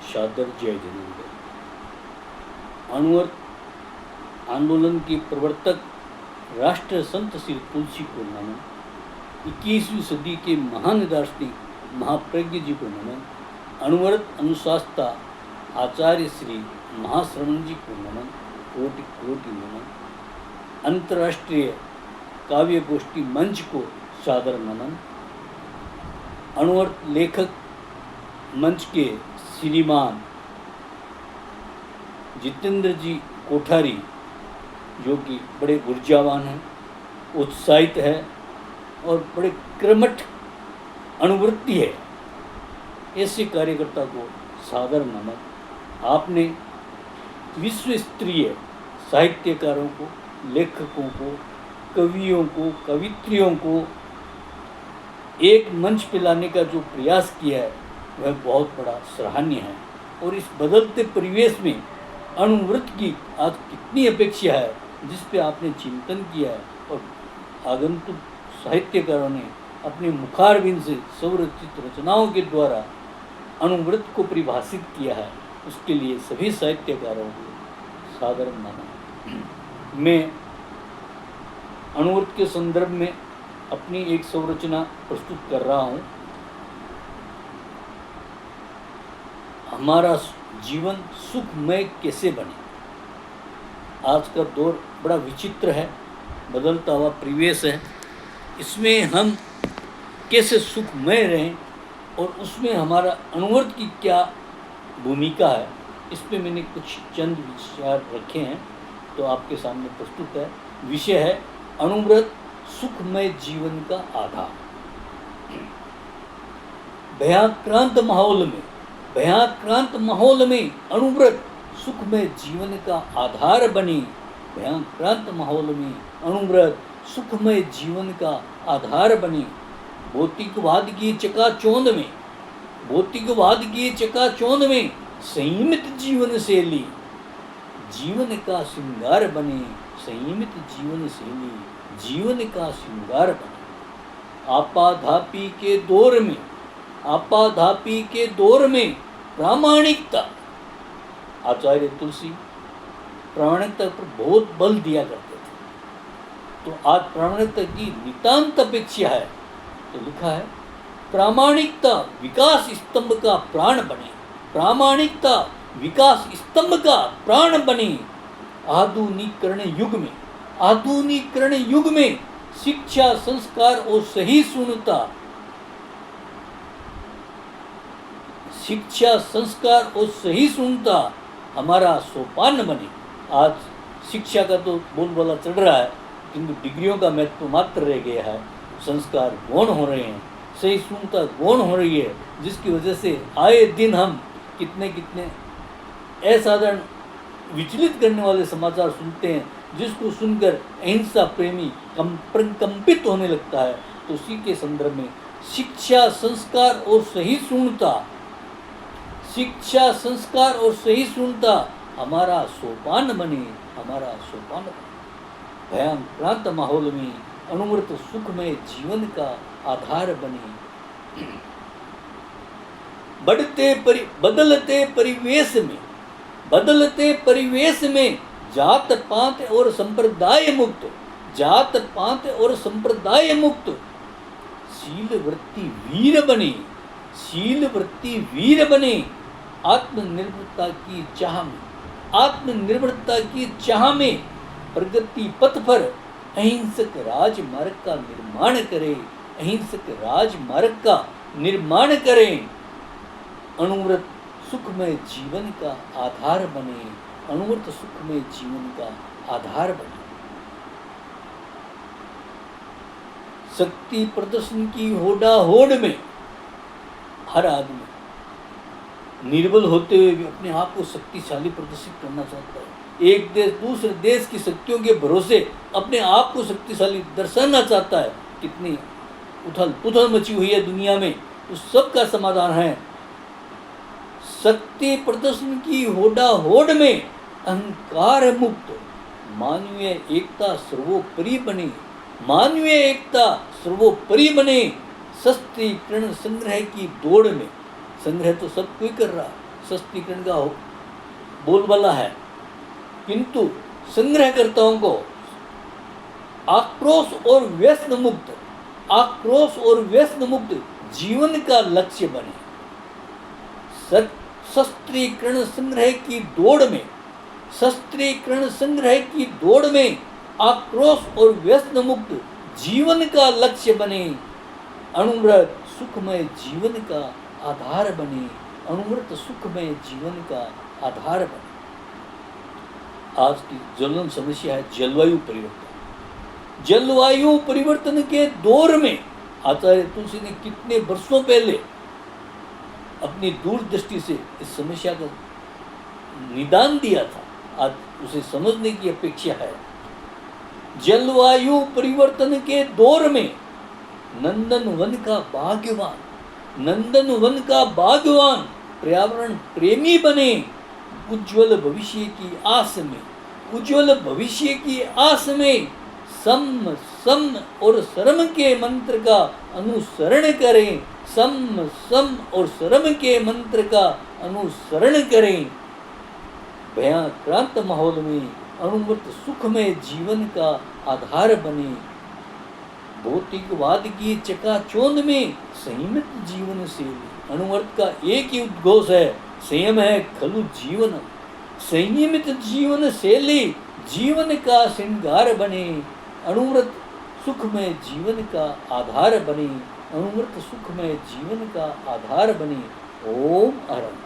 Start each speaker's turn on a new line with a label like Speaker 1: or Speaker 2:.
Speaker 1: सादर जय जरूर है। अणुवर्त आंदोलन के प्रवर्तक राष्ट्र संत श्री तुलसी को नमन। 21वीं सदी के महान दार्शनिक महाप्रज्ञ जी को नमन। अणुवर्त अनुशास्ता आचार्य श्री महाश्रवण जी को नमन, कोटि कोटि नमन। अंतर्राष्ट्रीय काव्य गोष्ठी मंच को सादर नमन। अणुवर्त लेखक मंच के श्रीमान जितेंद्र जी कोठारी, जो कि बड़े ऊर्जावान हैं, उत्साहित है और बड़े कर्मठ अनुवृत्ति है, ऐसे कार्यकर्ता को सादर नमन। आपने विश्व स्तरीय साहित्यकारों को, लेखकों को, कवियों को, कवित्रियों को एक मंच पे लाने का जो प्रयास किया है वह बहुत बड़ा सराहनीय है। और इस बदलते परिवेश में अणुवृत्त की आज कितनी अपेक्षा है, जिस पे आपने चिंतन किया है और आगंतुक साहित्यकारों ने अपने मुखारबिंद से स्वरचित रचनाओं के द्वारा अणुवृत्त को परिभाषित किया है, उसके लिए सभी साहित्यकारों को सादर माना। मैं अणुवृत्त के संदर्भ में अपनी एक संरचना प्रस्तुत कर रहा हूँ। हमारा जीवन सुखमय कैसे बने। आज का दौर बड़ा विचित्र है, बदलता हुआ परिवेश है, इसमें हम कैसे सुखमय रहें और उसमें हमारा अणुवृत्त की क्या भूमिका है, इस पे मैंने कुछ चंद विचार रखे हैं, तो आपके सामने प्रस्तुत है। विषय है अणुवृत्त सुखमय जीवन का आधार। भयाक्रांत माहौल में अणुवृत्त सुखमय जीवन का आधार बने। भयाक्रांत माहौल में अणुवृत्त सुखमय जीवन का आधार बने। भौतिकवाद की चकाचौंध में संयमित जीवन शैली जीवन का श्रृंगार बने। संयमित जीवन शैली जीवन का श्रृंगार बने। आपाधापी के दौर में प्रामाणिकता, आचार्य तुलसी प्रामाणिकता पर बहुत बल दिया करते थे, तो आज प्रामाणिकता की नितांत अपेक्षा है। तो लिखा है प्रामाणिकता विकास स्तंभ का प्राण बने। प्रामाणिकता विकास स्तंभ का प्राण बने। आधुनिकीकरण युग में शिक्षा संस्कार और सहिष्णुता हमारा सोपान बने। आज शिक्षा का तो बोलबाला चढ़ रहा है, किंतु डिग्रियों का महत्व मात्र रह गया है। संस्कार गौण हो रहे हैं, सहिष्णुता गौण हो रही है, जिसकी वजह से आए दिन हम कितने असाधारण विचलित करने वाले समाचार सुनते हैं, जिसको सुनकर अहिंसा प्रेमी कंपित होने लगता है। तो उसी के संदर्भ में शिक्षा संस्कार और सहिष्णुता हमारा सोपान बने। भयाक्रांत माहौल में अणुवृत्त सुखमय जीवन का आधार बने। बदलते परिवेश में जात पात और संप्रदाय मुक्त शील वृत्ति वीर बने। आत्मनिर्भरता की चाह में प्रगति पथ पर अहिंसक राजमार्ग का निर्माण करें। अणुवृत्त सुखमय जीवन का आधार बने। शक्ति प्रदर्शन की होड़ में हर आदमी निर्बल होते हुए भी अपने आप को शक्तिशाली प्रदर्शित करना चाहता है। एक देश दूसरे देश की शक्तियों के भरोसे अपने आप को शक्तिशाली दर्शाना चाहता है। कितनी उथल पुथल मची हुई है दुनिया में, उस सब का समाधान है शक्ति प्रदर्शन की होड़ में अहंकार मुक्त मानवीय एकता सर्वोपरि बने। सस्तीकरण संग्रह की दौड़ में, संग्रह तो सब कोई कर रहा, सशक्तिकरण का बोलबाला है, किंतु संग्रहकर्ताओं को आक्रोश और व्यसन मुक्त जीवन का लक्ष्य बने। शस्त्रीकरण संग्रह की दौड़ में आक्रोश और व्यसन मुक्त जीवन का लक्ष्य बने। अणुव्रत सुखमय जीवन का आधार बने। आज की ज्वलन समस्या है जलवायु परिवर्तन। जलवायु परिवर्तन के दौर में आचार्य तुलसी ने कितने वर्षों पहले अपनी दूरदृष्टि से इस समस्या का निदान दिया था, आज उसे समझने की अपेक्षा है। जलवायु परिवर्तन के दौर में नंदनवन बागवान पर्यावरण प्रेमी बने। उज्जवल भविष्य की आस में सम और शर्म के मंत्र का अनुसरण करें। भयाक्रांत माहौल में अणुव्रत सुखमय जीवन का आधार बने। भौतिकवाद की चकाचौंध में संयमित जीवन शैली। अणुव्रत का एक ही उद्घोष है, संयम है खलु जीवन। संयमित जीवन शैली जीवन का श्रृंगार बने। अणुव्रत सुखमय जीवन का आधार बने। ओम अरहं।